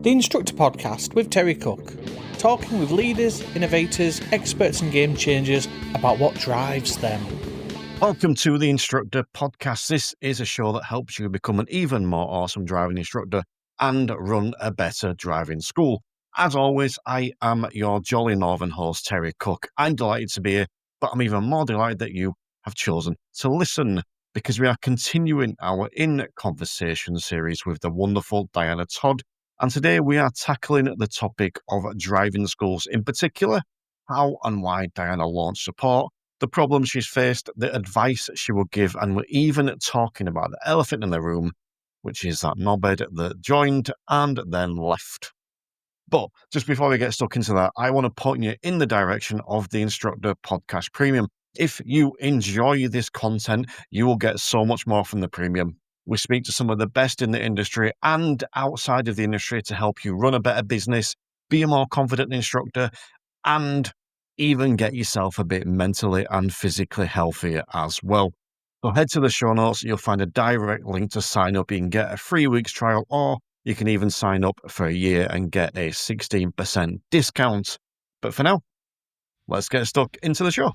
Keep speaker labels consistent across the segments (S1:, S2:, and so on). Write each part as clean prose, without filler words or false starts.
S1: the Instructor podcast with Terry Cook, talking with leaders, innovators, experts and game changers about what drives them.
S2: Welcome to the Instructor podcast. This is a show that helps you become an even more awesome driving instructor and run a better driving school. As always, I am your jolly northern host, Terry Cook. I'm delighted to be here, but I'm even more delighted that you have chosen to listen, because we are continuing our In Conversation series with the wonderful Diana Todd. And today we are tackling the topic of driving schools, in particular, how and why Diana launched support, the problems she's faced, the advice she will give, and we're even talking about the elephant in the room, which is that knobhead that joined and then left. But just before we get stuck into that, I want to point you in the direction of the Instructor Podcast Premium. If you enjoy this content, you will get so much more from the Premium. We speak to some of the best in the industry and outside of the industry to help you run a better business, be a more confident instructor, and even get yourself a bit mentally and physically healthier as well. So head to the show notes. You'll find a direct link to sign up. You can get a 3 weeks trial, or you can even sign up for a year and get a 16% discount. But for now, let's get stuck into the show.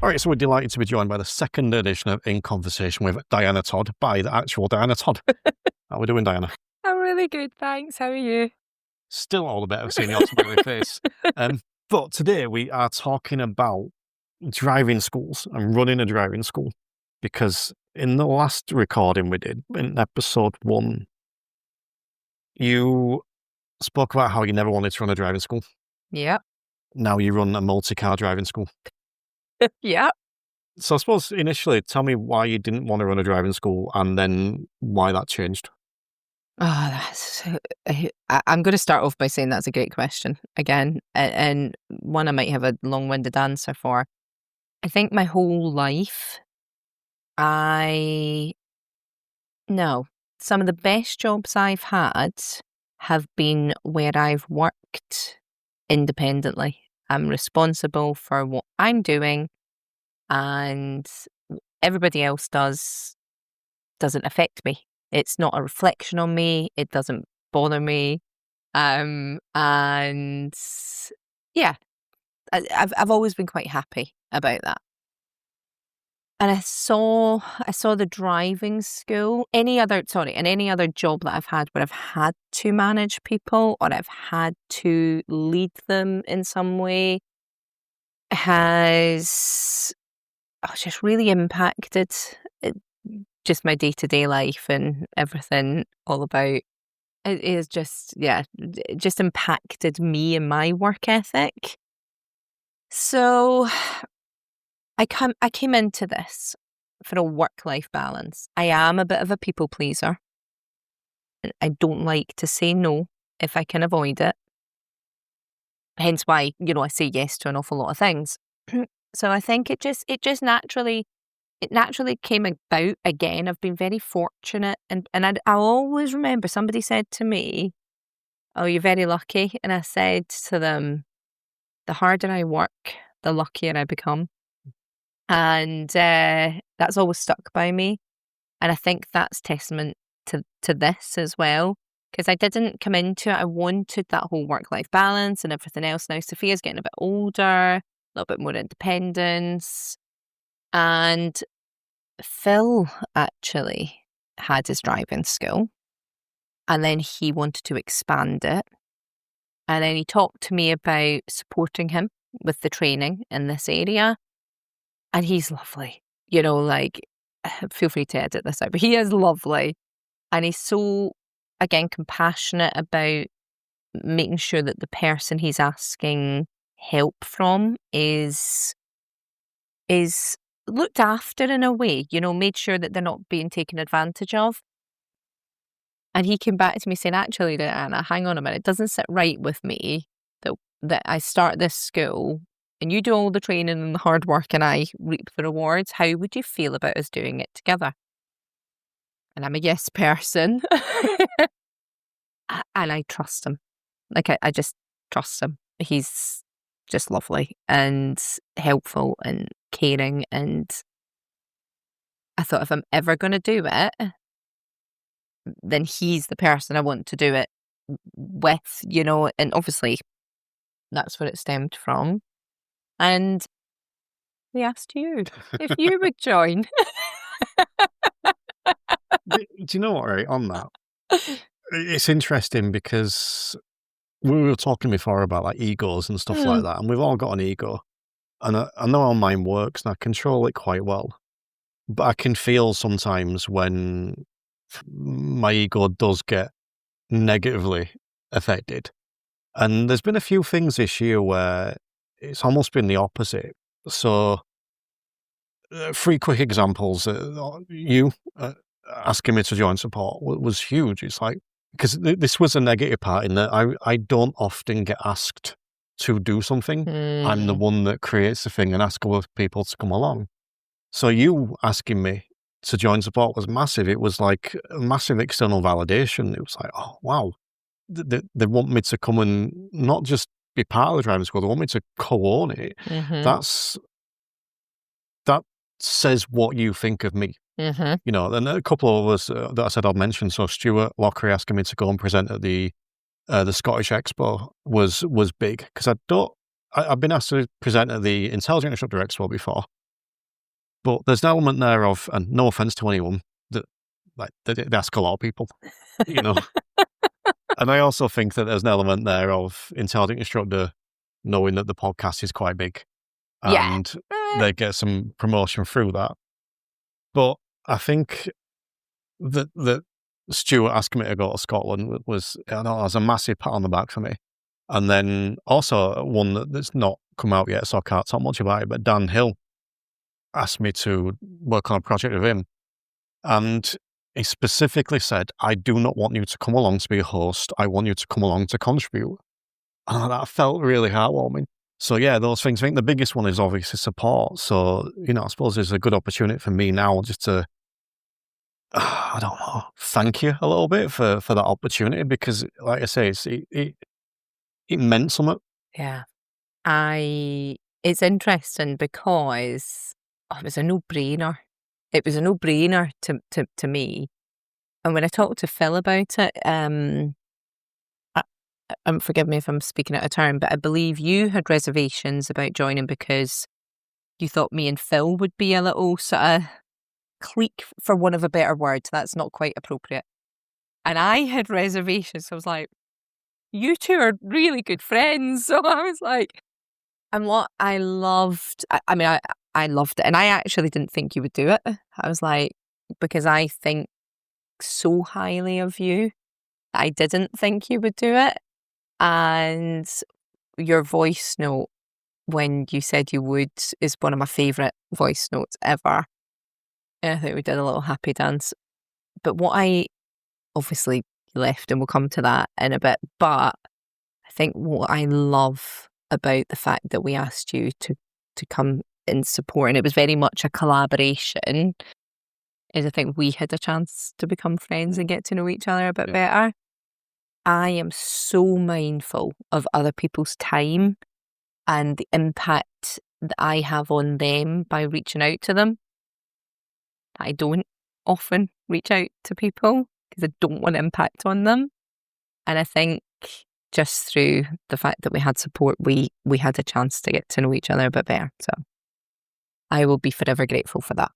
S2: All right, so we're delighted to be joined by the second edition of In Conversation with Diana Todd, by the actual Diana Todd. How are we doing, Diana?
S3: I'm really good, thanks. How are you?
S2: Still all the better seeing your smiling face. But today we are talking about driving schools and running a driving school, because in the last recording we did, in episode 1, you spoke about how you never wanted to run a driving school.
S3: Yeah.
S2: Now you run a multi-car driving school.
S3: Yeah.
S2: So I suppose initially, tell me why you didn't want to run a driving school and then why that changed.
S3: I'm going to start off by saying that's a great question again, and one I might have a long-winded answer for. I think my whole life, some of the best jobs I've had have been where I've worked independently. I'm responsible for what I'm doing, and everybody else doesn't affect me. It's not a reflection on me. It doesn't bother me. And yeah, I've always been quite happy about that. And I saw the driving school, any other job that I've had where I've had to manage people or I've had to lead them in some way, has just really impacted just my day-to-day life and everything all about. It is just impacted me and my work ethic. So I came into this for a work-life balance. I am a bit of a people pleaser. I don't like to say no if I can avoid it. Hence why, I say yes to an awful lot of things. So I think it naturally came about. Again, I've been very fortunate, and I always remember somebody said to me, "Oh, you're very lucky," and I said to them, "The harder I work, the luckier I become." And that's always stuck by me. And I think that's testament to this as well, because I didn't come into it. I wanted that whole work-life balance and everything else. Now, Sophia's getting a bit older, a little bit more independence. And Phil actually had his driving school, and then he wanted to expand it. And then he talked to me about supporting him with the training in this area. And he's lovely, feel free to edit this out, but he is lovely. And he's so, again, compassionate about making sure that the person he's asking help from is looked after in a way, made sure that they're not being taken advantage of. And he came back to me saying, "Actually, Diana, hang on a minute, it doesn't sit right with me that I start this school and you do all the training and the hard work and I reap the rewards. How would you feel about us doing it together?" And I'm a yes person. And I trust him. I just trust him. He's just lovely and helpful and caring. And I thought if I'm ever going to do it, then he's the person I want to do it with, and obviously that's where it stemmed from. And we asked you if you would join.
S2: Do you know what, right, on that? It's interesting because we were talking before about like egos and stuff like that, and we've all got an ego. And I know how mine works and I control it quite well. But I can feel sometimes when my ego does get negatively affected. And there's been a few things this year where it's almost been the opposite. So, 3 quick examples. You asking me to join support was huge. It's like, because this was a negative part in that I don't often get asked to do something. I'm the one that creates the thing and asks other people to come along. So you asking me to join support was massive. It was like a massive external validation. It was like, oh, wow. They want me to come and not just be part of the driving school, they want me to co-own it. That says what you think of me. And a couple of us that I said I'd mention. So Stuart Lockery asking me to go and present at the Scottish Expo was big, because I've been asked to present at the Intelligent Instructor Expo before, but there's an element there of, and no offense to anyone, that like they ask a lot of people, and I also think that there's an element there of Intelligent Instructor knowing that the podcast is quite big, and they get some promotion through that. But I think that Stuart asking me to go to Scotland was a massive pat on the back for me. And then also one that's not come out yet, so I can't talk much about it, but Dan Hill asked me to work on a project with him. And he specifically said, I do not want you to come along to be a host. I want you to come along to contribute. And that felt really heartwarming. So yeah, those things. I think the biggest one is obviously support. So, I suppose there's a good opportunity for me now just to, I don't know, thank you a little bit for that opportunity, because like I say, it meant something.
S3: Yeah. It's interesting because it was a no-brainer. It was a no-brainer to me. And when I talked to Phil about it, forgive me if I'm speaking out of turn, but I believe you had reservations about joining because you thought me and Phil would be a little sort of clique, for want of a better word. That's not quite appropriate. And I had reservations. I was like, you two are really good friends. So I was like, and what I loved, I loved it. And I actually didn't think you would do it. I was like, because I think so highly of you, I didn't think you would do it. And your voice note when you said you would is one of my favourite voice notes ever. And I think we did a little happy dance. But what I obviously left, and we'll come to that in a bit, but I think what I love about the fact that we asked you to come and support, and it was very much a collaboration, is I think we had a chance to become friends and get to know each other a bit better. I am so mindful of other people's time and the impact that I have on them by reaching out to them. I don't often reach out to people because I don't want impact on them. And I think just through the fact that we had support, we had a chance to get to know each other a bit better. So I will be forever grateful for that.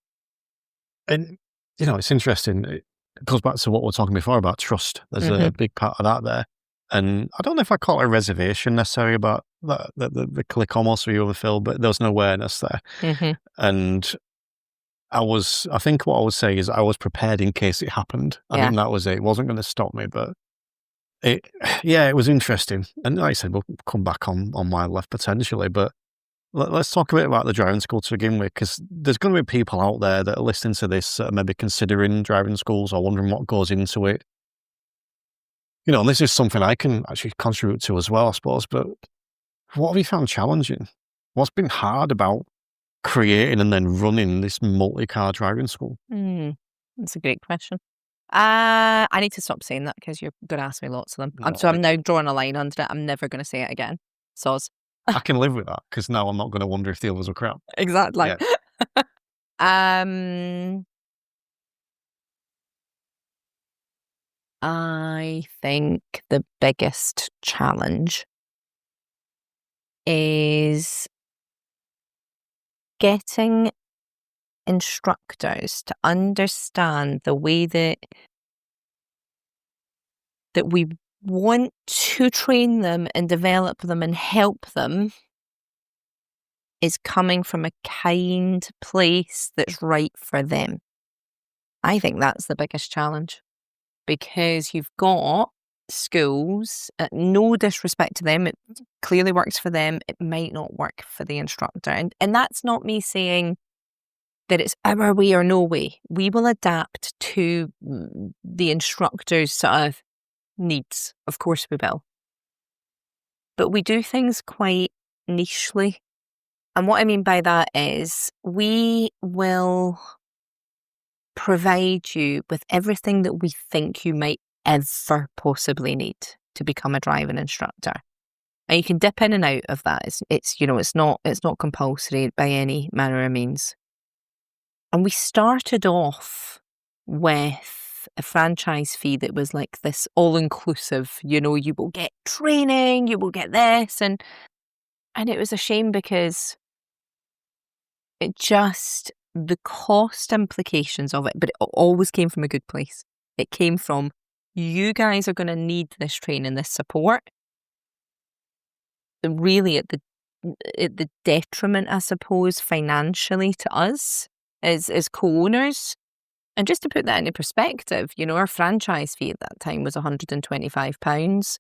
S2: And, it's interesting. It goes back to what we were talking before about trust. There's a big part of that there. And I don't know if I call it a reservation necessarily about the click almost with you with Phil, but there was an awareness there. And I think what I would say is I was prepared in case it happened. I think that was it. It wasn't going to stop me, but it was interesting. And like I said, we'll come back on wildlife potentially, but let's talk a bit about the driving school to begin with, because there's going to be people out there that are listening to this that are maybe considering driving schools or wondering what goes into it. And this is something I can actually contribute to as well, I suppose, but what have you found challenging? What's been hard about creating and then running this multi-car driving school?
S3: That's a great question. I need to stop saying that because you're going to ask me lots of them. I'm now drawing a line under it. I'm never going to say it again. Soz.
S2: I can live with that because now I'm not going to wonder if the others are crap.
S3: Exactly.
S2: Yeah.
S3: I think the biggest challenge is getting instructors to understand the way that we want to train them and develop them and help them is coming from a kind place that's right for them. I think that's the biggest challenge, because you've got schools, no disrespect to them, it clearly works for them, it might not work for the instructor. And that's not me saying that it's our way or no way. We will adapt to the instructor's sort of needs. Of course we will. But we do things quite nichely. And what I mean by that is we will provide you with everything that we think you might ever possibly need to become a driving instructor. And you can dip in and out of that. It's not compulsory by any manner of means. And we started off with a franchise fee that was like this all-inclusive, you will get training, you will get this. And it was a shame because the cost implications of it, but it always came from a good place. It came from, you guys are going to need this training, this support. And really at the detriment, I suppose, financially to us as co-owners. And just to put that into perspective, our franchise fee at that time was £125.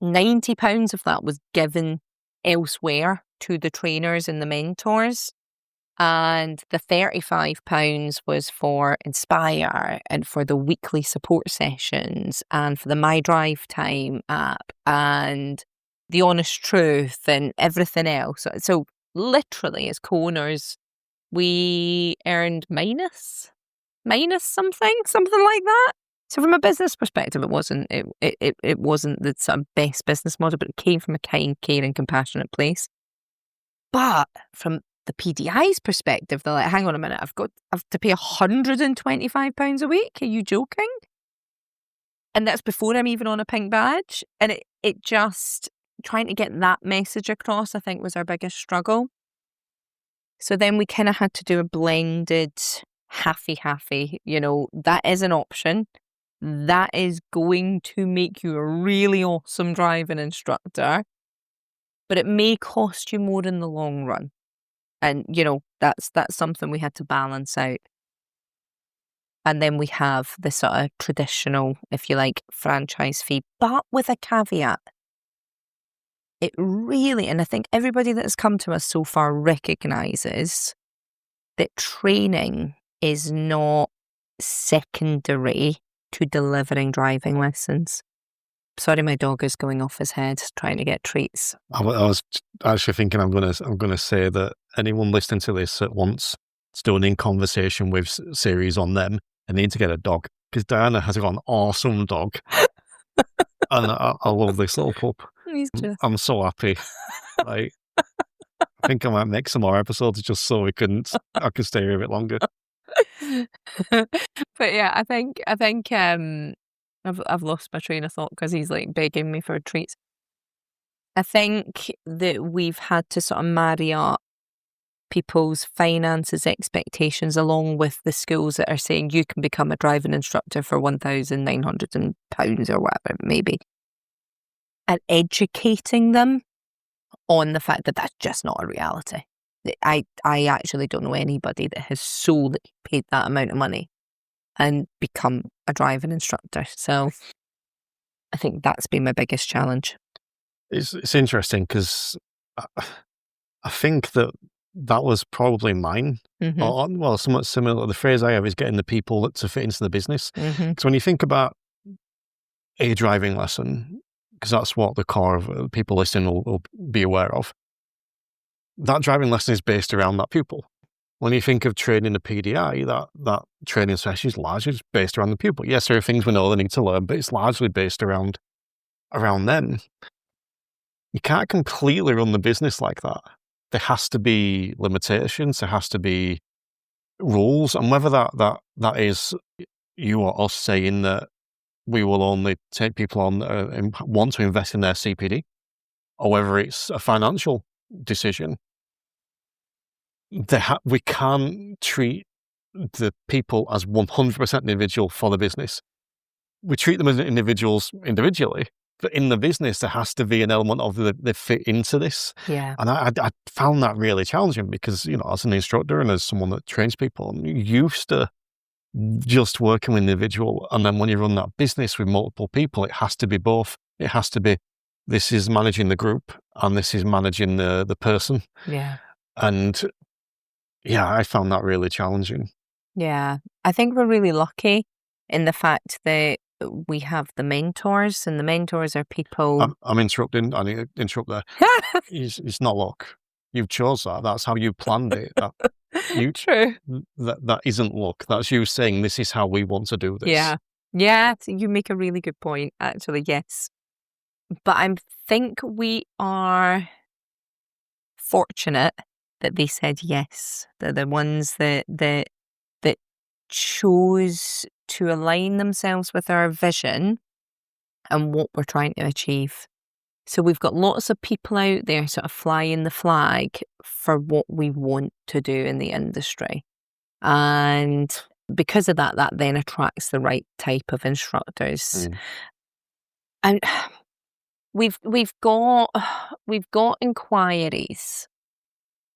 S3: £90 of that was given elsewhere to the trainers and the mentors. And the £35 was for Inspire and for the weekly support sessions and for the My Drive Time app and the Honest Truth and everything else. So literally as co-owners, we earned minus something like that. So from a business perspective, it wasn't the sort of best business model, but it came from a kind, caring, compassionate place. But from the PDI's perspective, they're like, hang on a minute, I've to pay £125 a week. Are you joking? And that's before I'm even on a pink badge. And it just trying to get that message across, I think, was our biggest struggle. So then we kind of had to do a blended halfy. That is an option. That is going to make you a really awesome driving instructor, but it may cost you more in the long run. And, that's something we had to balance out. And then we have the sort of traditional, if you like, franchise fee, but with a caveat. It really, and I think everybody that has come to us so far recognises that training is not secondary to delivering driving lessons. Sorry, my dog is going off his head trying to get treats.
S2: I was actually thinking I'm gonna say that anyone listening to this that wants to do an in conversation with series on them, they need to get a dog, because Diana has got an awesome dog, and I love this little pup. I'm so happy. Like, I think I might make some more episodes just so I can stay here a bit longer.
S3: But yeah, I think I've lost my train of thought because he's like begging me for treats. I think that we've had to sort of marry up people's finances expectations along with the schools that are saying you can become a driving instructor for £1,900 or whatever it may be, and educating them on the fact that that's just not a reality. I actually don't know anybody that has solely paid that amount of money and become a driving instructor. So I think that's been my biggest challenge.
S2: It's interesting because I think that was probably mine.
S3: Mm-hmm.
S2: Or, well, somewhat similar. The phrase I have is getting the people to fit into the business. Because
S3: Mm-hmm.
S2: when you think about a driving lesson, because that's what the core of people listening will be aware of, that driving lesson is based around that pupil. When you think of training the PDI, that training session is largely based around the pupil. Yes, there are things we know they need to learn, but it's largely based around them. You can't completely run the business like that. There has to be limitations. There has to be rules, and whether that is you or us saying that we will only take people on and want to invest in their CPD, or whether it's a financial decision. We can't treat the people as 100% individual for the business. We treat them as individuals individually, but in the business, there has to be an element of they fit into this.
S3: Yeah.
S2: And I found that really challenging because, as an instructor and as someone that trains people, I'm used to just working with individual. And then when you run that business with multiple people, it has to be both. It has to be, this is managing the group and this is managing the person.
S3: Yeah.
S2: And yeah, I found that really challenging.
S3: Yeah. I think we're really lucky in the fact that we have the mentors, and the mentors are people.
S2: I'm interrupting. I need to interrupt there. It's not luck. You chose that. That's how you planned it.
S3: True.
S2: That isn't luck. That's you saying, this is how we want to do this.
S3: Yeah. Yeah. You make a really good point, actually. Yes. But I think we are fortunate that they said yes. They're the ones that chose to align themselves with our vision and what we're trying to achieve. So we've got lots of people out there sort of flying the flag for what we want to do in the industry. And because of that then attracts the right type of instructors. And we've got inquiries.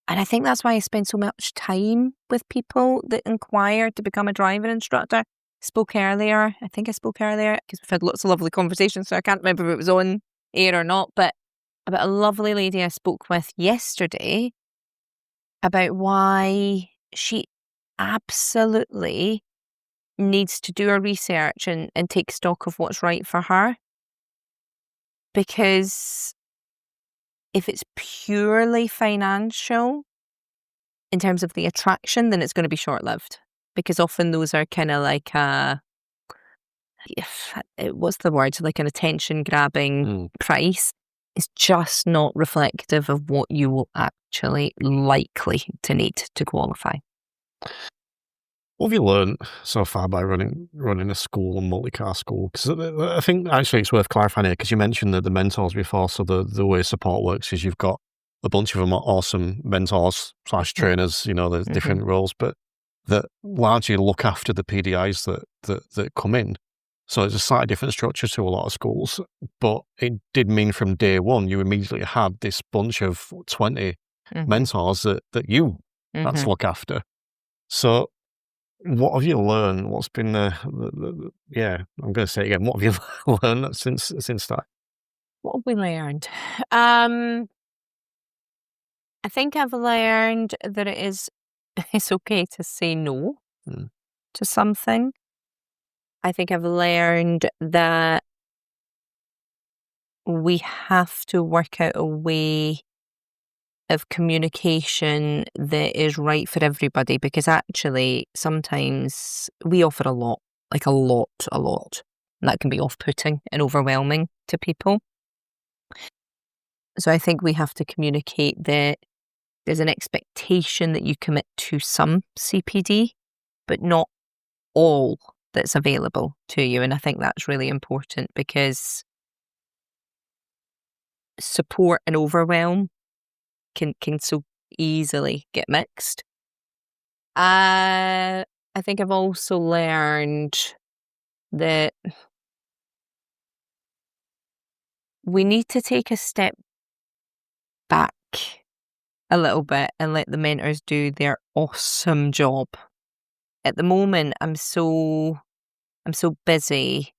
S3: And I think that's why I spend so much time with people that inquire to become a driving instructor. I spoke earlier because we've had lots of lovely conversations, so I can't remember if it was on air or not, but about a lovely lady I spoke with yesterday about why she absolutely needs to do her research and take stock of what's right for her. Because if it's purely financial in terms of the attraction, then it's going to be short-lived. Because often those are kind of like what's the word? Like an attention-grabbing price. It's just not reflective of what you will actually likely to need to qualify.
S2: What have you learned so far by running a school, a multi-car school? Because I think actually it's worth clarifying here, because you mentioned the mentors before. So the way support works is you've got a bunch of them awesome mentors / trainers, there's different roles, but that largely look after the PDIs that come in. So it's a slightly different structure to a lot of schools, but it did mean from day one, you immediately had this bunch of 20 mentors that you had to look after. So what have you learned? What's been I'm going to say it again. What have you learned since that?
S3: What have we learned? I think I've learned that it's okay to say no to something. I think I've learned that we have to work out a way of communication that is right for everybody, because actually sometimes we offer a lot. And that can be off-putting and overwhelming to people. So I think we have to communicate that there's an expectation that you commit to some CPD, but not all that's available to you. And I think that's really important, because support and overwhelm can so easily get mixed. I think I've also learned that we need to take a step back a little bit and let the mentors do their awesome job. At the moment, I'm so busy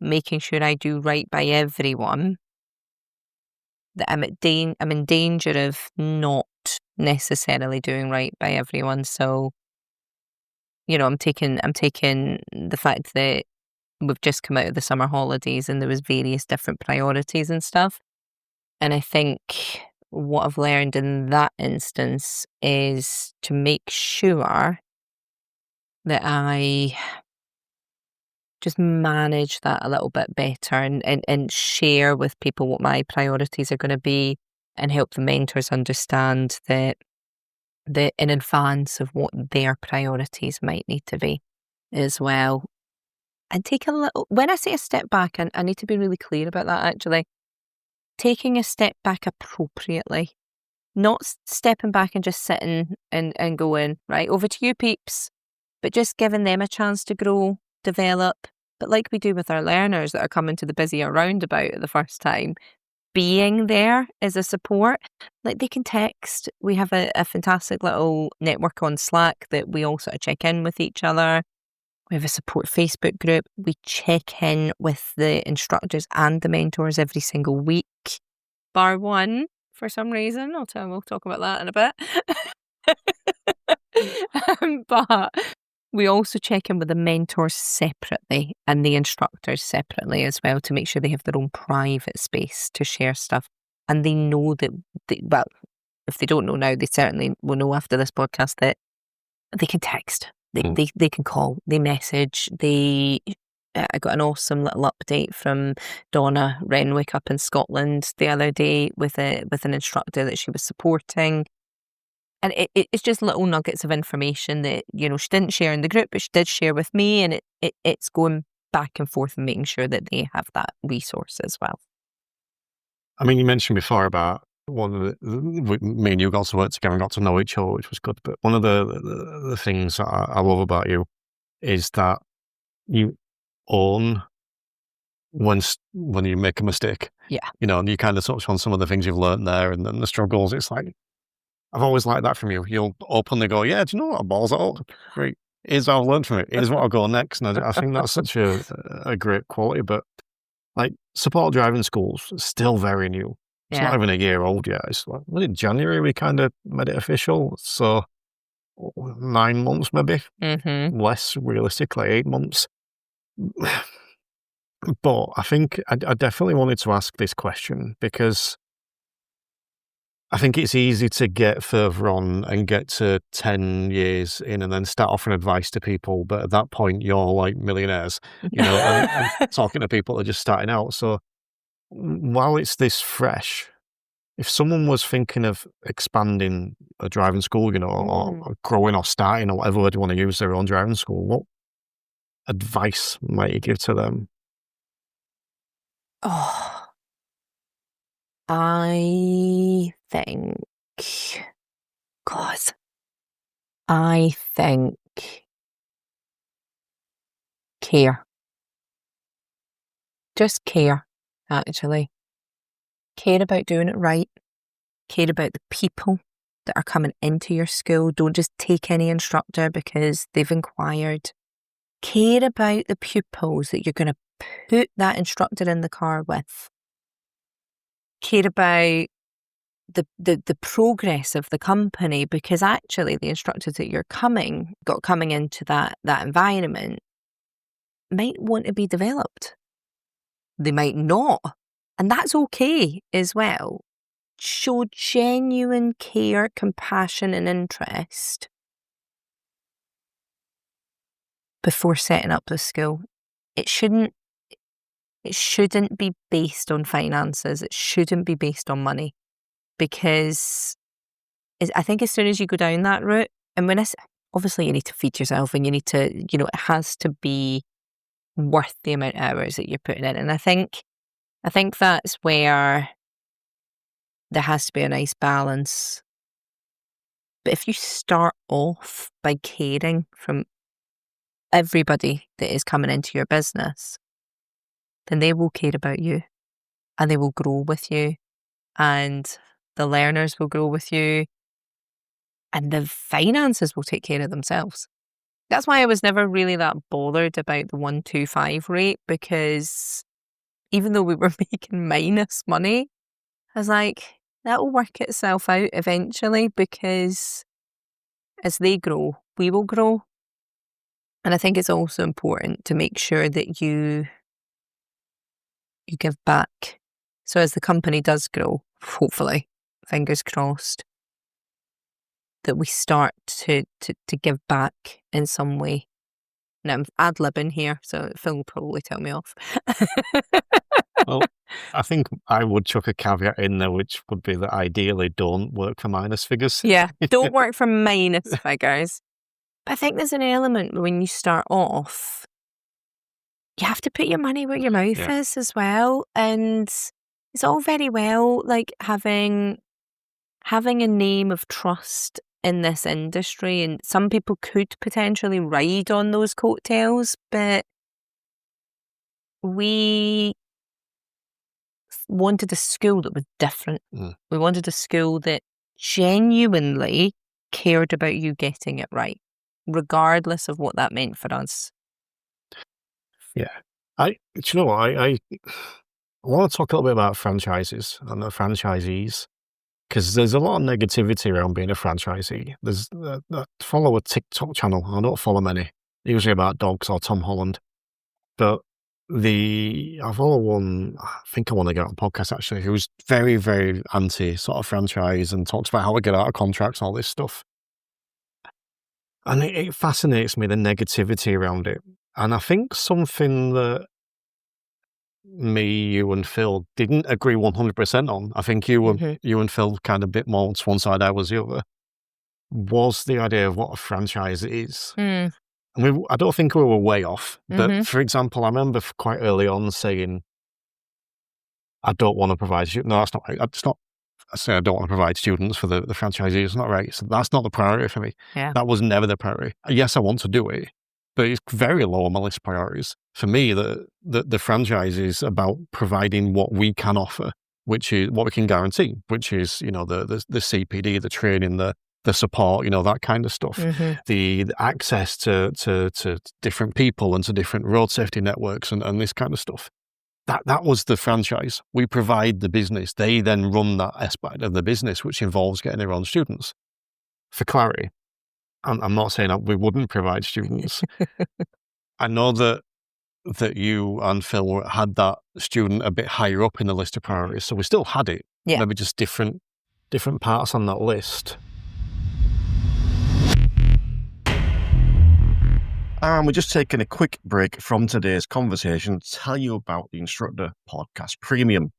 S3: making sure I do right by everyone that I'm in danger of not necessarily doing right by everyone. So, I'm taking the fact that we've just come out of the summer holidays and there was various different priorities and stuff. And I think what I've learned in that instance is to make sure that I just manage that a little bit better and share with people what my priorities are going to be, and help the mentors understand that in advance of what their priorities might need to be as well. and take a little, when I say a step back, and I need to be really clear about that actually, taking a step back appropriately, not stepping back and just sitting and going, right, over to you peeps, but just giving them a chance to grow, develop. But like we do with our learners that are coming to the busier roundabout the first time, being there as a support. Like, they can text. We have a fantastic little network on Slack that we all sort of check in with each other. We have a support Facebook group. We check in with the instructors and the mentors every single week, bar one for some reason. We'll talk about that in a bit. But we also check in with the mentors separately and the instructors separately as well, to make sure they have their own private space to share stuff. And they know that, well, if they don't know now, they certainly will know after this podcast that they can text, they can call, they message. I got an awesome little update from Donna Renwick up in Scotland the other day with an instructor that she was supporting. And it's just little nuggets of information that, you know, she didn't share in the group, but she did share with me. And it's going back and forth and making sure that they have that resource as well.
S2: I mean, you mentioned before about one of me and you got to work together and got to know each other, which was good. But one of the things that I love about you is that you own when you make a mistake.
S3: Yeah.
S2: You know, and you kind of touch on some of the things you've learned there and then the struggles. It's like, I've always liked that from you. You'll openly go, yeah, do you know what? Balls out. Great. Here's how I've learned from it. Here's what I'll go next. And I think that's such a great quality. But like, support driving schools, still very new. It's not even a year old yet. It's like, in January we kind of made it official. So 9 months maybe. Less realistically, 8 months. But I think I definitely wanted to ask this question because I think it's easy to get further on and get to 10 years in and then start offering advice to people. But at that point, you're like millionaires, you know, and talking to people that are just starting out. So while it's this fresh, if someone was thinking of expanding a driving school, you know, or growing or starting or whatever word you want to use, their own driving school, what advice might you give to them?
S3: Oh, I think care. Just care, actually. Care about doing it right. Care about the people that are coming into your school. Don't just take any instructor because they've inquired. Care about the pupils that you're going to put that instructor in the car with. Care about the progress of the company, because actually the instructors that you're coming into that environment might want to be developed. They might not. And that's okay as well. Show genuine care, compassion and interest before setting up the school. It shouldn't be based on finances. It shouldn't be based on money, because I think as soon as you go down that route, and obviously you need to feed yourself and you need to, you know, it has to be worth the amount of hours that you're putting in. And I think that's where there has to be a nice balance. But if you start off by caring from everybody that is coming into your business, then they will care about you and they will grow with you and the learners will grow with you and the finances will take care of themselves. That's why I was never really that bothered about the 125 rate, because even though we were making minus money, I was like, that will work itself out eventually, because as they grow, we will grow. And I think it's also important to make sure that you give back. So as the company does grow, hopefully, fingers crossed, that we start to give back in some way. Now I'm ad-libbing here, so Phil will probably tell me off.
S2: Well, I think I would chuck a caveat in there, which would be that ideally don't work for minus figures.
S3: Yeah, don't work for minus figures. But I think there's an element when you start off you have to put your money where your mouth
S2: Yeah.
S3: is as well. And it's all very well, like, having a name of trust in this industry, and some people could potentially ride on those coattails, but we wanted a school that was different.
S2: Mm.
S3: We wanted a school that genuinely cared about you getting it right, regardless of what that meant for us.
S2: Yeah. Do you know what? I want to talk a little bit about franchises and the franchisees, because there's a lot of negativity around being a franchisee. There's I follow a TikTok channel. I don't follow many, usually about dogs or Tom Holland. But I follow one, I think I want to get on a podcast actually, who's very, very anti sort of franchise and talks about how to get out of contracts and all this stuff. And it fascinates me, the negativity around it. And I think something that me, you and Phil didn't agree 100% on, I think you and Phil kind of bit more to one side, I was the other, was the idea of what a franchise is.
S3: Mm.
S2: And I don't think we were way off. But
S3: Mhm.
S2: for example, I remember quite early on saying, I don't want to provide you. No, that's not right. It's not. I say I don't want to provide students for the franchisees. It's not right. So that's not the priority for me.
S3: Yeah.
S2: That was never the priority. Yes, I want to do it, but it's very low on my list of priorities. For me, the franchise is about providing what we can offer, which is what we can guarantee, which is, you know, the CPD, the training, the support, you know, that kind of stuff, the access to different people and to different road safety networks and this kind of stuff. That was the franchise. We provide the business. They then run that aspect of the business, which involves getting their own students. For clarity, I'm not saying that we wouldn't provide students. I know that you and Phil had that student a bit higher up in the list of priorities, so we still had it.
S3: Yeah.
S2: Maybe just different parts on that list. And we're just taking a quick break from today's conversation to tell you about the Instructor Podcast Premium.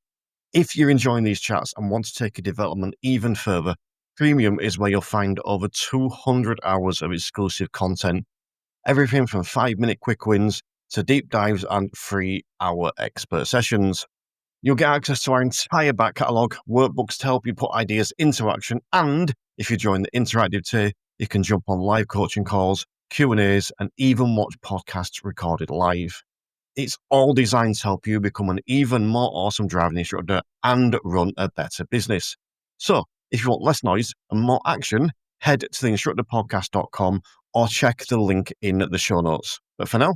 S2: If you're enjoying these chats and want to take your development even further, Premium is where you'll find over 200 hours of exclusive content. Everything from 5-minute quick wins to deep dives and 3-hour expert sessions. You'll get access to our entire back catalogue, workbooks to help you put ideas into action, and if you join the interactive tier, you can jump on live coaching calls, Q&As, and even watch podcasts recorded live. It's all designed to help you become an even more awesome driving instructor and run a better business. So, if you want less noise and more action, head to theinstructorpodcast.com or check the link in the show notes. But for now,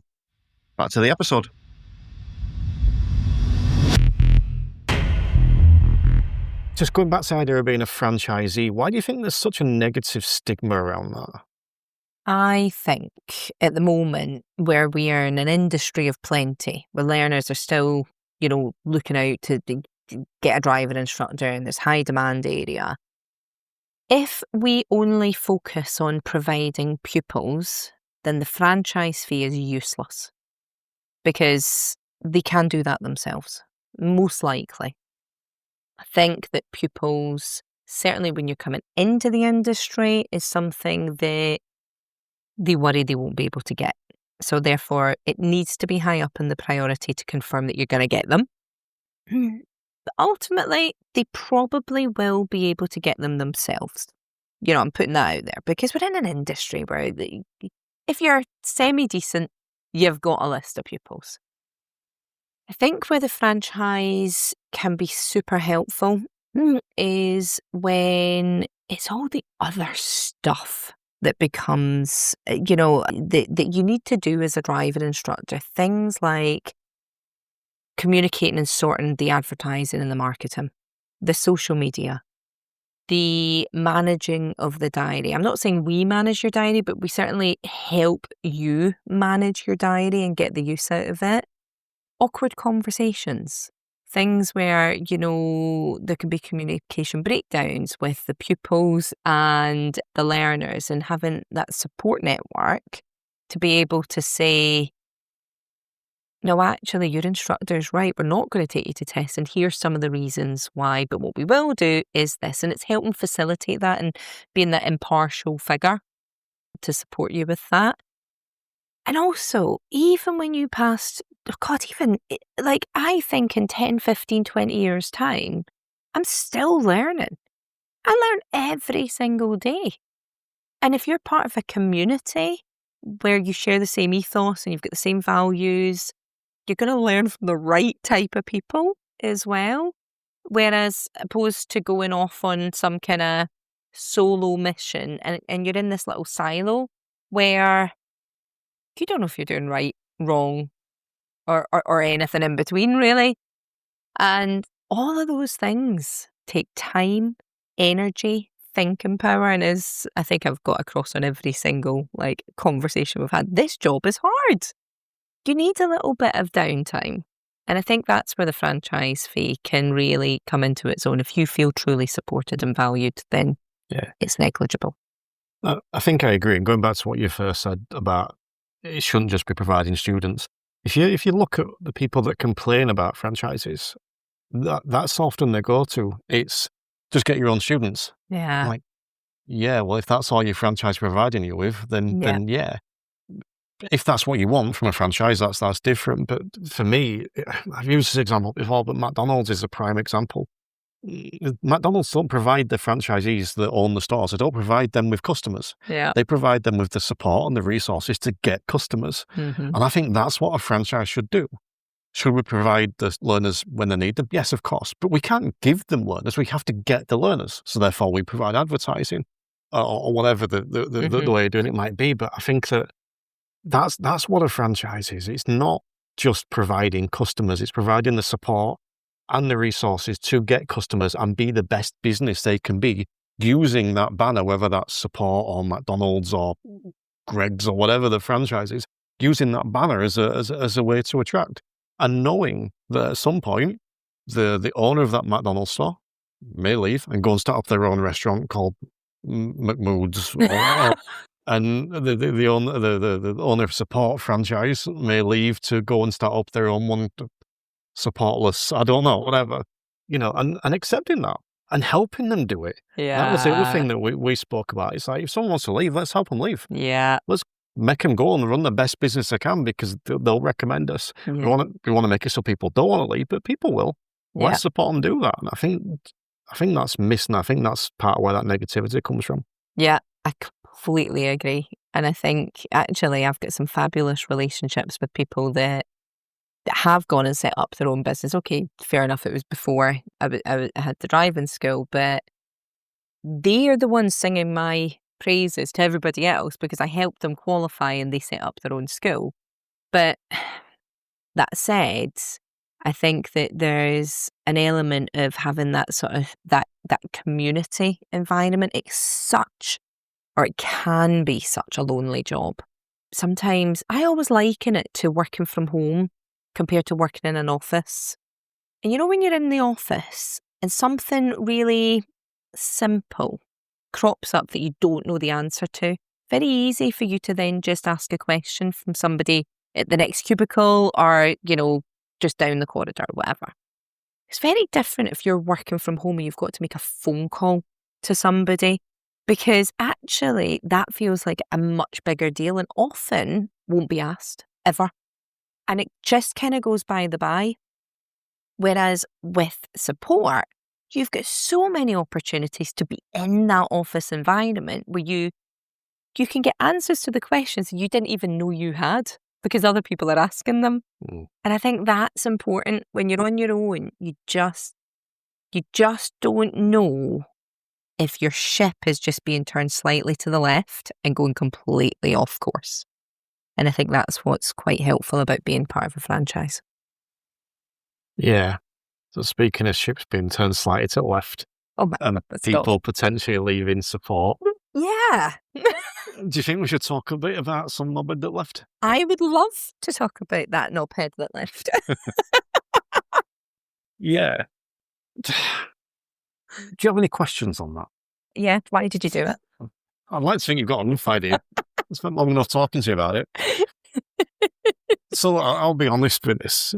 S2: back to the episode. Just going back to the idea of being a franchisee, why do you think there's such a negative stigma around that?
S3: I think at the moment, where we are in an industry of plenty, where learners are still, you know, looking out to get a driving instructor in this high demand area, if we only focus on providing pupils, then the franchise fee is useless, because they can do that themselves, most likely. I think that pupils, certainly when you're coming into the industry, is something that they worry they won't be able to get. So therefore, it needs to be high up in the priority to confirm that you're going to get them. But ultimately, they probably will be able to get them themselves. You know, I'm putting that out there because we're in an industry where if you're semi-decent, you've got a list of pupils. I think where the franchise can be super helpful is when it's all the other stuff that becomes, you know, that you need to do as a driving instructor. Things like communicating and sorting the advertising and the marketing, the social media, the managing of the diary. I'm not saying we manage your diary, but we certainly help you manage your diary and get the use out of it. Awkward conversations. Things where, you know, there can be communication breakdowns with the pupils and the learners, and having that support network to be able to say, no, actually, your instructor's right. We're not going to take you to test, and here's some of the reasons why. But what we will do is this, and it's helping facilitate that and being that impartial figure to support you with that. And also, even when you passed, I think in 10, 15, 20 years' time, I'm still learning. I learn every single day. And if you're part of a community where you share the same ethos and you've got the same values, you're going to learn from the right type of people as well. Whereas opposed to going off on some kind of solo mission and you're in this little silo where you don't know if you're doing right, wrong, or anything in between, really. And all of those things take time, energy, thinking power, and as I think I've got across on every single conversation we've had, this job is hard. You need a little bit of downtime. And I think that's where the franchise fee can really come into its own. If you feel truly supported and valued, then it's negligible.
S2: I think I agree. And going back to what you first said about it shouldn't just be providing students. If you look at the people that complain about franchises, that's often their go-to. It's just get your own students.
S3: Yeah.
S2: Well, if that's all your franchise providing you with, then yeah. If that's what you want from a franchise, that's different. But for me, I've used this example before, but McDonald's is a prime example. McDonald's don't provide the franchisees that own the stores. They don't provide them with customers.
S3: Yeah.
S2: They provide them with the support and the resources to get customers.
S3: Mm-hmm.
S2: And I think that's what a franchise should do. Should we provide the learners when they need them? Yes, of course. But we can't give them learners. We have to get the learners. So therefore, we provide advertising or whatever the way of doing it might be. But I think that's what a franchise is. It's not just providing customers. It's providing the support and the resources to get customers and be the best business they can be using that banner, whether that's support or McDonald's or Greg's or whatever the franchise is, using that banner as a way to attract. And knowing that at some point, the owner of that McDonald's store may leave and go and start up their own restaurant called McMood's. And the owner of Support franchise may leave to go and start up their own one, Supportless, I don't know, whatever, and accepting that and helping them do it.
S3: Yeah.
S2: That was the other thing that we spoke about. It's like, if someone wants to leave, let's help them leave.
S3: Yeah.
S2: Let's make them go and run the best business they can because they'll recommend us.
S3: Yeah.
S2: We want to make it so people don't want to leave, but people will. Let's support them do that. And I think that's missing. I think that's part of where that negativity comes from.
S3: Yeah, I completely agree. And I think actually I've got some fabulous relationships with people that have gone and set up their own business. Okay, fair enough, it was before I had the driving school, but they are the ones singing my praises to everybody else because I helped them qualify and they set up their own school. But that said, I think that there's an element of having that sort of that community environment. It can be such a lonely job. Sometimes I always liken it to working from home compared to working in an office. And when you're in the office and something really simple crops up that you don't know the answer to, very easy for you to then just ask a question from somebody at the next cubicle or, just down the corridor or whatever. It's very different if you're working from home and you've got to make a phone call to somebody because actually that feels like a much bigger deal and often won't be asked ever. And it just kind of goes by the by. Whereas with support, you've got so many opportunities to be in that office environment where you can get answers to the questions you didn't even know you had because other people are asking them. And I think that's important. When you're on your own, you just don't know if your ship is just being turned slightly to the left and going completely off course. And I think that's what's quite helpful about being part of a franchise. Yeah.
S2: So speaking of ships being turned slightly to the left and people potentially leaving support.
S3: Yeah.
S2: Do you think we should talk a bit about some knobhead that left?
S3: I would love to talk about that knobhead that left.
S2: Yeah. Do you have any questions on that?
S3: Yeah. Why did you do it?
S2: I'd like to think you've got enough idea. I spent long enough talking to you about it. So I'll be honest with this.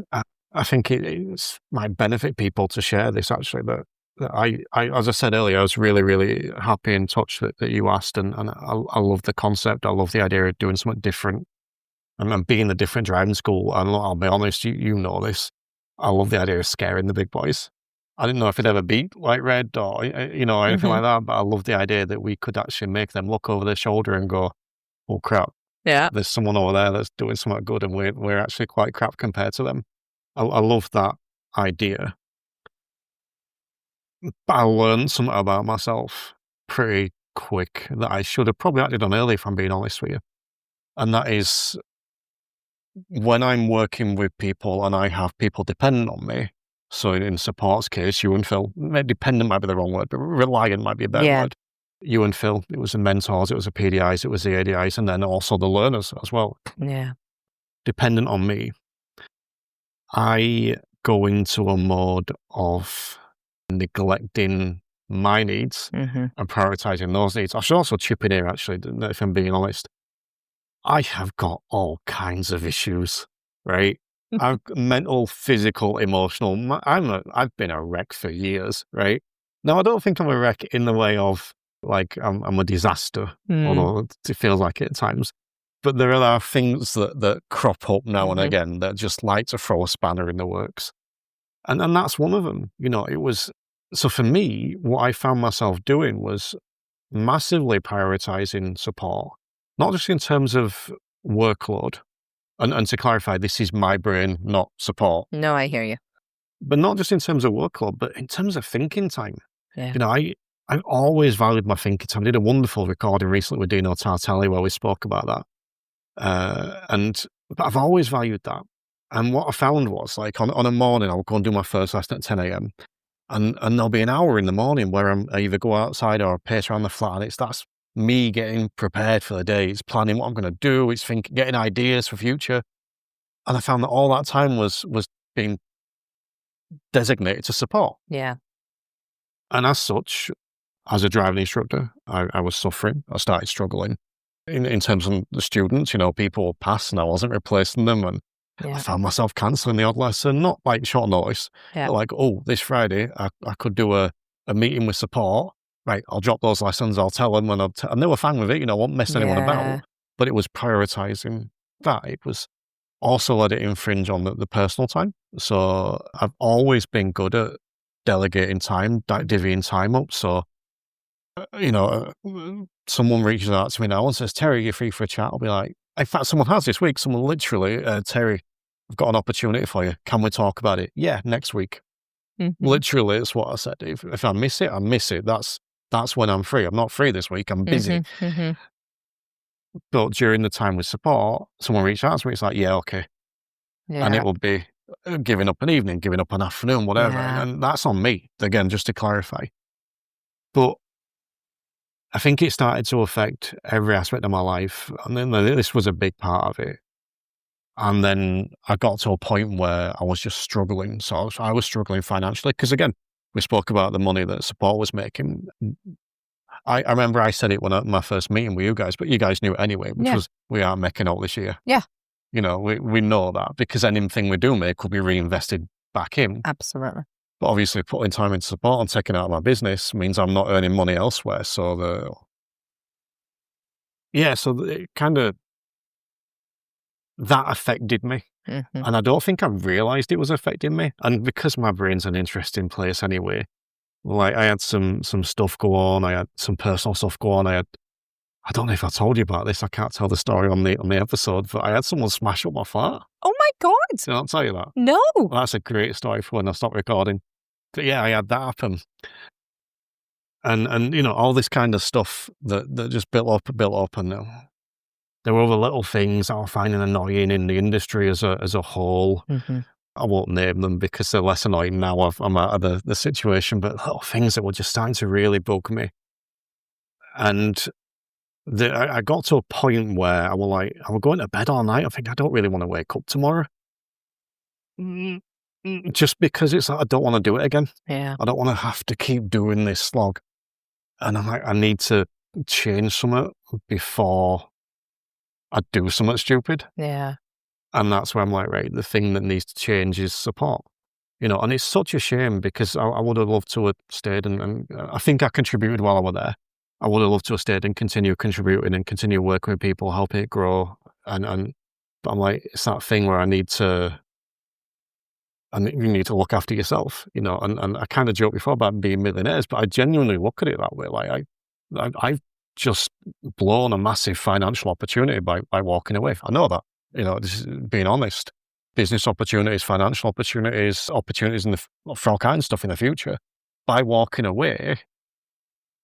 S2: I think it might benefit people to share this, actually. That I, as I said earlier, I was really, really happy and touched that you asked. And I love the concept. I love the idea of doing something different. and being a different driving school, and I'll be honest, you know this, I love the idea of scaring the big boys. I didn't know if it'd ever beat White Red or, anything like that, but I love the idea that we could actually make them look over their shoulder and go, oh crap,
S3: Yeah.
S2: there's someone over there that's doing something good and we're actually quite crap compared to them. I love that idea. But I learned something about myself pretty quick that I should have probably acted on early, if I'm being honest with you. And that is when I'm working with people and I have people dependent on me. So in support's case, you and Phil, dependent might be the wrong word, but reliant might be a better word. You and Phil, it was the mentors, it was the PDIs, it was the ADIs, and then also the learners as well.
S3: Yeah.
S2: Dependent on me. I go into a mode of neglecting my needs and prioritizing those needs. I should also chip in here, actually, if I'm being honest. I have got all kinds of issues, right? I've mental, physical, emotional. I've been a wreck for years, right? Now, I don't think I'm a wreck in the way of like I'm a disaster, although it feels like it at times. But there are things that crop up now and again that just like to throw a spanner in the works. And that's one of them. It was, so for me, what I found myself doing was massively prioritizing support, not just in terms of workload. And to clarify, this is my brain, not support.
S3: No, I hear you.
S2: But not just in terms of workload, but in terms of thinking time.
S3: Yeah.
S2: I've always valued my thinking time. I did a wonderful recording recently with Diana Todd where we spoke about that. But I've always valued that. And what I found was, like, on a morning, I'll go and do my first lesson at 10 a.m. And there'll be an hour in the morning where I either go outside or pace around the flat, and that's me getting prepared for the day. It's planning what I'm going to do. It's getting ideas for future. And I found that all that time was being designated to support.
S3: Yeah.
S2: And as such, as a driving instructor, I was suffering. I started struggling in terms of the students. People would pass and I wasn't replacing them. And I found myself cancelling the odd lesson, not like short notice, but like, oh, this Friday, I could do a meeting with support. Right, I'll drop those lessons, I'll tell them, and they were fine with it, I won't mess anyone about. But it was prioritizing that. It was also let it infringe on the personal time. So I've always been good at delegating time, divvying time up. So, someone reaches out to me now and says, Terry, you're free for a chat. I'll be like, in fact, someone has this week. Someone literally, Terry, I've got an opportunity for you. Can we talk about it? Yeah, next week. Literally, it's what I said. If I miss it, I miss it. That's when I'm free. I'm not free this week. I'm busy. But during the time with support, someone reached out to me. It's like, yeah, okay.
S3: Yeah.
S2: And it will be giving up an evening, giving up an afternoon, whatever. And that's on me, again, just to clarify. But I think it started to affect every aspect of my life. And then this was a big part of it. And then I got to a point where I was just struggling. So I was struggling financially because, again, we spoke about the money that support was making. I remember I said it when my first meeting with you guys, but you guys knew it anyway, which was we aren't making out this year.
S3: Yeah.
S2: We know that because anything we do make could be reinvested back in.
S3: Absolutely.
S2: But obviously putting time into support and taking out of my business means I'm not earning money elsewhere. So it kind of, that affected me. And I don't think I realized it was affecting me. And because my brain's an interesting place anyway, like I had some stuff go on. I had some personal stuff go on. I don't know if I told you about this. I can't tell the story on the episode, but I had someone smash up my flat.
S3: Oh my God.
S2: Did I not tell you that?
S3: No.
S2: Well, that's a great story for when I stopped recording. But yeah, I had that happen. And all this kind of stuff that just built up, and there were other little things I was finding annoying in the industry as a whole. I won't name them because they're less annoying now. I'm out of the situation, but little things that were just starting to really bug me. And I got to a point where I was going to bed all night. I think I don't really want to wake up tomorrow. Just because it's like, I don't want to do it again.
S3: Yeah.
S2: I don't want to have to keep doing this slog. And I'm like, I need to change something before I do something stupid.
S3: Yeah.
S2: And that's where I'm like, right, the thing that needs to change is support. And it's such a shame because I would have loved to have stayed and I think I contributed while I was there. I would have loved to have stayed and continue contributing and continue working with people, helping it grow and But I'm like, it's that thing where you need to look after yourself, you know. And I kind of joked before about being millionaires, but I genuinely look at it that way. Like I've just blown a massive financial opportunity by walking away. I know that, you know, this is being honest. Business opportunities, financial opportunities for all kinds of stuff in the future. By walking away,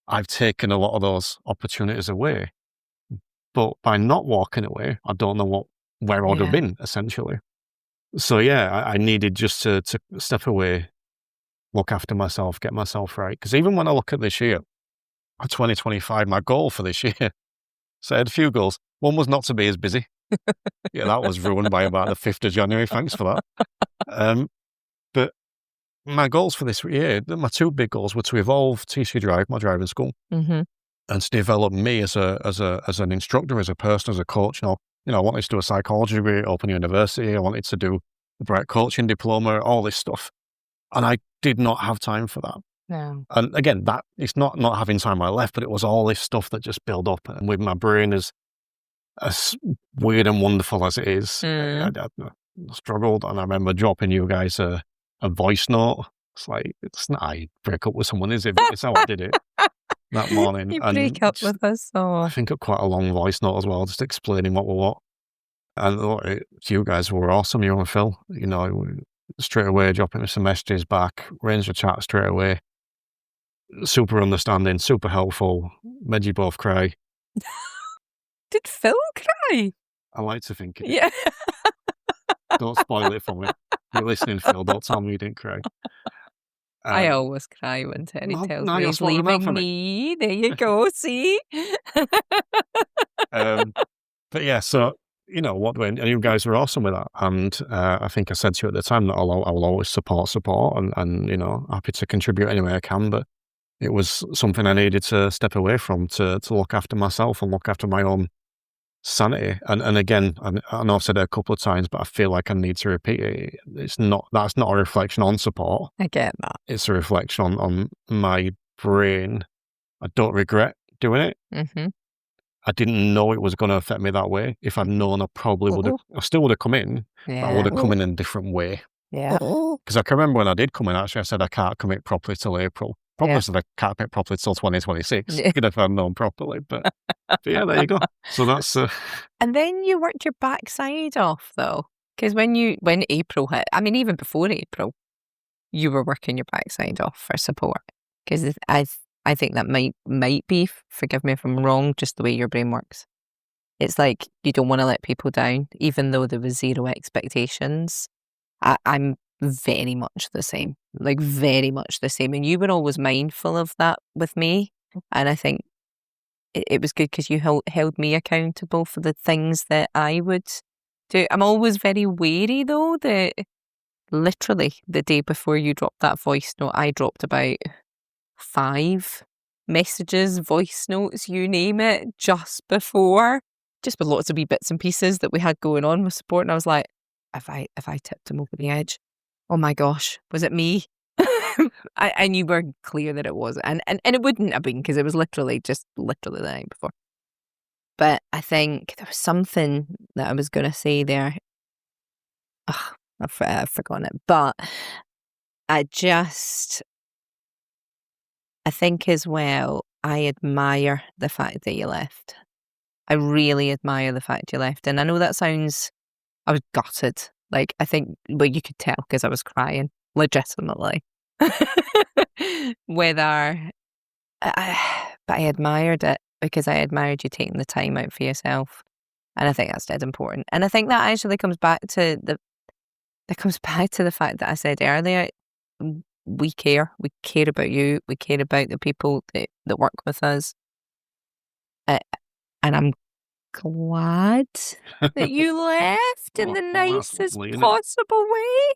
S2: I've taken a lot of those opportunities away. But by not walking away, I don't know where I would have been, essentially. So yeah, I needed just to step away, look after myself, get myself right. Because even when I look at this year, 2025, my goal for this year, so I had a few goals. One was not to be as busy. Yeah, that was ruined by about the 5th of January. Thanks for that. But my goals for this year, my 2 big goals were to evolve TC Drive, my driving school,
S3: Mm-hmm.
S2: and to develop me as an instructor, as a person, as a coach. You know, I wanted to do a psychology degree at Open University. I wanted to do the Bright Coaching Diploma, all this stuff. And I did not have time for that.
S3: No.
S2: And again, that it's not having time I left, but it was all this stuff that just built up. And with my brain as weird and wonderful as it is, I struggled. And I remember dropping you guys a voice note. It's like, it's not I break up with someone, is it? But it's how I did it that morning.
S3: You
S2: and
S3: break up with us.
S2: I think quite a long voice note as well, just explaining what were what. And you guys were awesome, you and Phil. You know, straight away dropping me some messages back, arranged a chat straight away. Super understanding, super helpful, made you both cry.
S3: Did Phil cry?
S2: I like to think it.
S3: Yeah.
S2: Don't spoil it for me. You're listening, Phil. Don't tell me you didn't cry.
S3: I always cry when Terry tells me
S2: you're
S3: he's
S2: sorting him out
S3: leaving
S2: for
S3: me. There you go, see?
S2: But yeah, so, you know, and you guys were awesome with that. And I think I said to you at the time that I will always support and, you know, happy to contribute any way I can. But it was something I needed to step away from to look after myself and look after my own sanity. And again, I know I've said it a couple of times, but I feel like I need to repeat it. That's not a reflection on support.
S3: I get that.
S2: It's a reflection on my brain. I don't regret doing it.
S3: Mm-hmm.
S2: I didn't know it was going to affect me that way. If I'd known, I probably would have. I still would have come in, but I would have come in a different way.
S3: Yeah.
S2: Because I can remember when I did come in, actually, I said I can't commit properly till April. Probably said I can't commit properly till 2026, if I'd known properly. But yeah, there you go. So that's...
S3: And then you worked your backside off, though. Because when April hit, I mean, even before April, you were working your backside off for support. Because I think that might be, forgive me if I'm wrong, just the way your brain works. It's like you don't want to let people down, even though there was zero expectations. I'm very much the same, like very much the same. And you were always mindful of that with me. And I think it was good because you held me accountable for the things that I would do. I'm always very wary, though, that literally the day before you dropped that voice note, I dropped about 5 messages, voice notes, you name it, just with lots of wee bits and pieces that we had going on with support. And I was like, if I tipped him over the edge, oh my gosh, was it me? And you were clear that it was, and it wouldn't have been because it was literally the night before. But I think there was something that I was going to say there. I've forgotten it, but I think as well, I admire the fact that you left. I really admire the fact you left. And I know that sounds, I was gutted. Like, I think, well, you could tell because I was crying, legitimately. But I admired it because I admired you taking the time out for yourself. And I think that's dead important. And I think that actually comes back to the fact that I said earlier, we care. We care about you. We care about the people that work with us. And I'm glad that you left in the nicest possible way.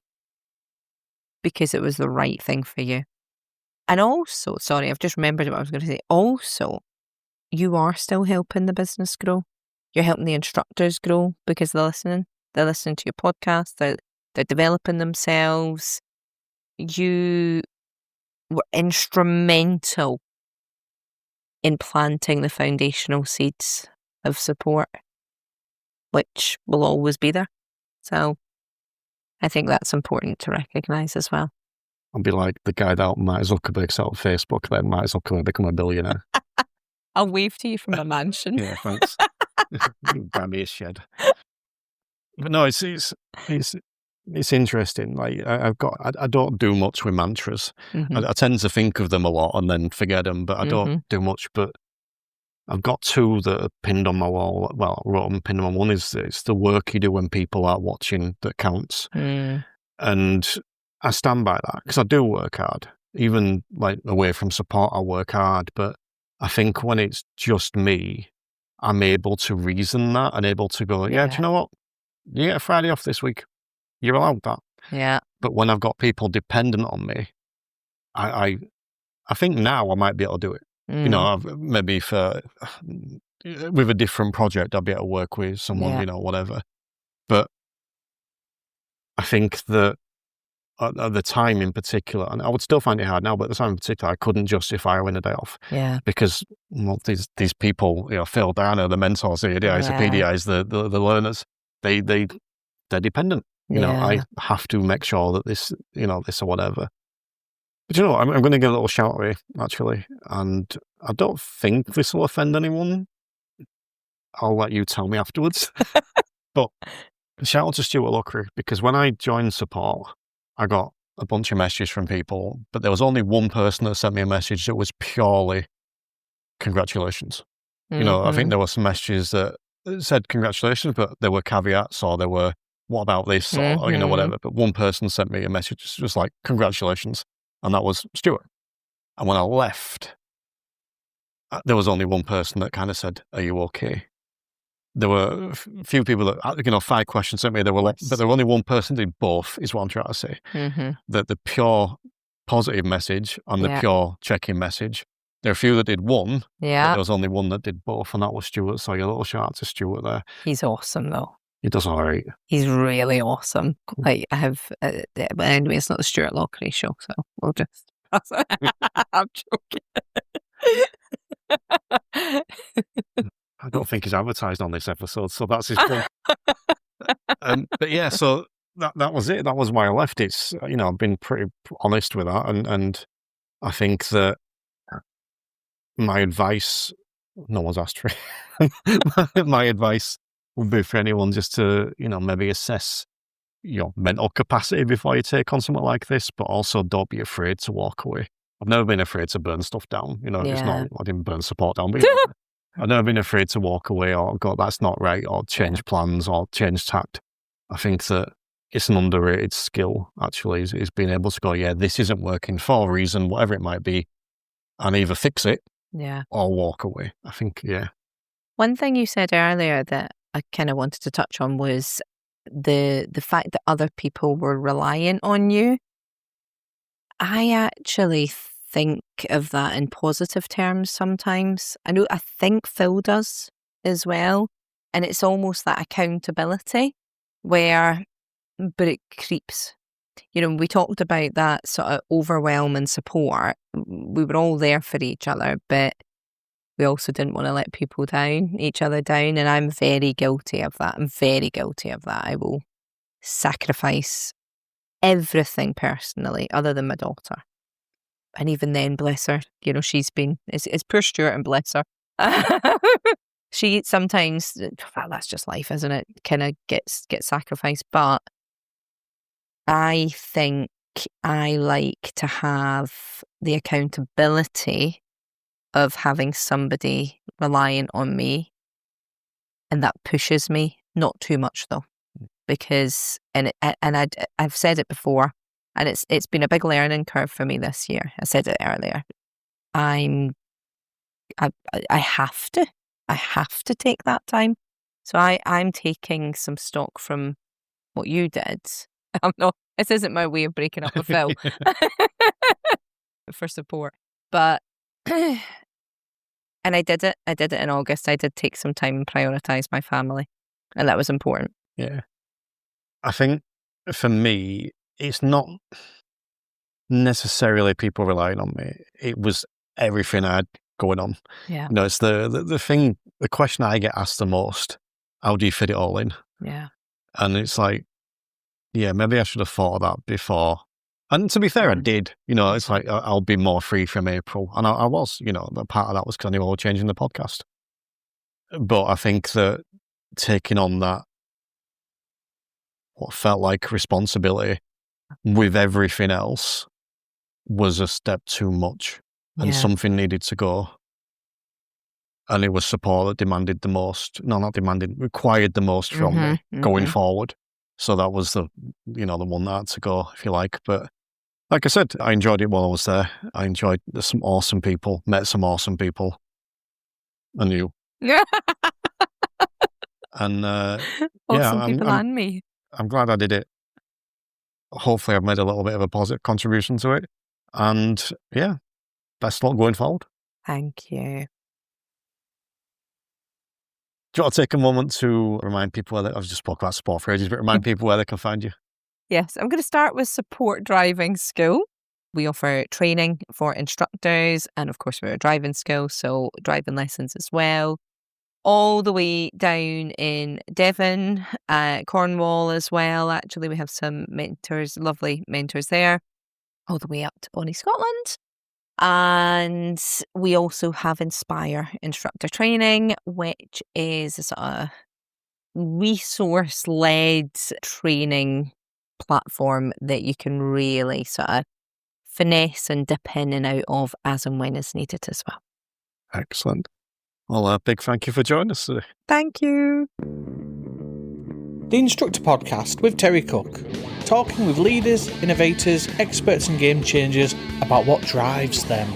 S3: Because it was the right thing for you. And also, sorry, I've just remembered what I was going to say. Also, you are still helping the business grow. You're helping the instructors grow because they're listening. They're listening to your podcast. They're developing themselves. You were instrumental in planting the foundational seeds of support. which will always be there. So I think that's important to recognise as well.
S2: I'll be like the guy that helped Mark Zuckerberg set up Facebook, then Mark Zuckerberg become a billionaire.
S3: I'll wave to you from a mansion.
S2: Yeah, thanks. Buy me a shed. But no, it's interesting. Like I don't do much with mantras. I tend to think of them a lot and then forget them, but I don't do much. But I've got two that are pinned on my wall. Well, I wrote them, pinned on one is it's the work you do when people are watching that counts. And I stand by that because I do work hard. Even like away from support, I work hard. But I think when it's just me, I'm able to reason that and able to go, yeah, do you know what? You get a Friday off this week. You're allowed that.
S3: Yeah.
S2: But when I've got people dependent on me, I think now I might be able to do it. You know, maybe with a different project, I'll be able to work with someone, you know, whatever. But I think that at the time in particular, and I would still find it hard now, but at the time in particular, I couldn't justify having a day off.
S3: Yeah.
S2: Because these people, you know, Phil, Diana, the mentors, the ADIs, the PDIs, the learners, they're dependent. You know, I have to make sure that this or whatever. But you know what, I'm going to give a little shout away, actually. And I don't think this will offend anyone. I'll let you tell me afterwards. But shout out to Stuart Luckery, because when I joined support, I got a bunch of messages from people, but there was only one person that sent me a message that was purely congratulations. You know, I think there were some messages that said congratulations, but there were caveats or there were, what about this, or you know, whatever. But one person sent me a message just like, congratulations. And that was Stuart. And when I left, there was only one person that kind of said, are you okay? There were a few people that, you know, 5 questions sent me. There were but there were only one person that did both, is what I'm trying to say. That the pure positive message and the pure check-in message. There are a few that did one, but there was only one that did both, and that was Stuart. So a little shout out to Stuart there.
S3: He's awesome, though.
S2: He does all right. He's
S3: really awesome. Like, I have, but anyway, it's not the Stuart Lockery show, so we'll just. I'm joking.
S2: I don't think he's advertised on this episode, so that's his point. But yeah, so that was it. That was why I left. It's, you know, I've been pretty honest with that, and I think that my advice, no one's asked for it. My advice would be for anyone just to, you know, maybe assess your mental capacity before you take on something like this, but also don't be afraid to walk away. I've never been afraid to burn stuff down. You know, it's not, I didn't burn support down, but I've never been afraid to walk away or go, that's not right, or change plans or change tact. I think that it's an underrated skill, actually, is being able to go, yeah, this isn't working for a reason, whatever it might be, and either fix it or walk away. I think,
S3: One thing you said earlier that I kind of wanted to touch on was the fact that other people were reliant on you. I actually think of that in positive terms sometimes. I think Phil does as well. And it's almost that accountability but it creeps. You know, we talked about that sort of overwhelm and support. We were all there for each other, but we also didn't want to let each other down. And I'm very guilty of that. I will sacrifice everything personally other than my daughter. And even then, bless her, you know, she's been, it's poor Stuart and bless her. She sometimes, well, that's just life, isn't it? Kind of gets sacrificed. But I think I like to have the accountability of having somebody reliant on me, and that pushes me, not too much though, because I've said it before, and it's been a big learning curve for me this year. I said it earlier. I have to take that time. So I'm taking some stock from what you did. I'm not. This isn't my way of breaking up with Phil for support, but. And I did it in August. I did take some time and prioritise my family, and that was important.
S2: Yeah. I think for me, it's not necessarily people relying on me. It was everything I had going on.
S3: Yeah.
S2: You know, it's the question I get asked the most how do you fit it all in?
S3: Yeah.
S2: And it's like, yeah, maybe I should have thought of that before. And to be fair, I did. It's like I'll be more free from April. And I was, the part of that was because I knew I was changing the podcast. But I think that taking on that, what felt like responsibility with everything else was a step too much. And something needed to go. And it was support that demanded the most. No, not demanded, required the most from me going forward. So that was the one that had to go, if you like. But like I said, I enjoyed it while I was there. I enjoyed some awesome people, met some awesome people. And you.
S3: Yeah.
S2: And
S3: Awesome people and me.
S2: I'm glad I did it. Hopefully I've made a little bit of a positive contribution to it. And yeah, best of luck going forward.
S3: Thank you.
S2: Do you want to take a moment to remind people I've just spoke about sport for ages, but remind people where they can find you?
S3: Yes, I'm going to start with Support Driving School. We offer training for instructors, and of course we're a driving school, so driving lessons as well. All the way down in Devon, Cornwall as well. Actually, we have some mentors, lovely mentors there, all the way up to Bonnie, Scotland. And we also have Inspire Instructor Training, which is a sort of resource-led training platform that you can really sort of finesse and dip in and out of as and when is needed as well.
S2: Excellent. Well, a big thank you for joining us today.
S3: Thank you.
S1: The Instructor Podcast with Terry Cook, talking with leaders, innovators, experts and game changers about what drives them.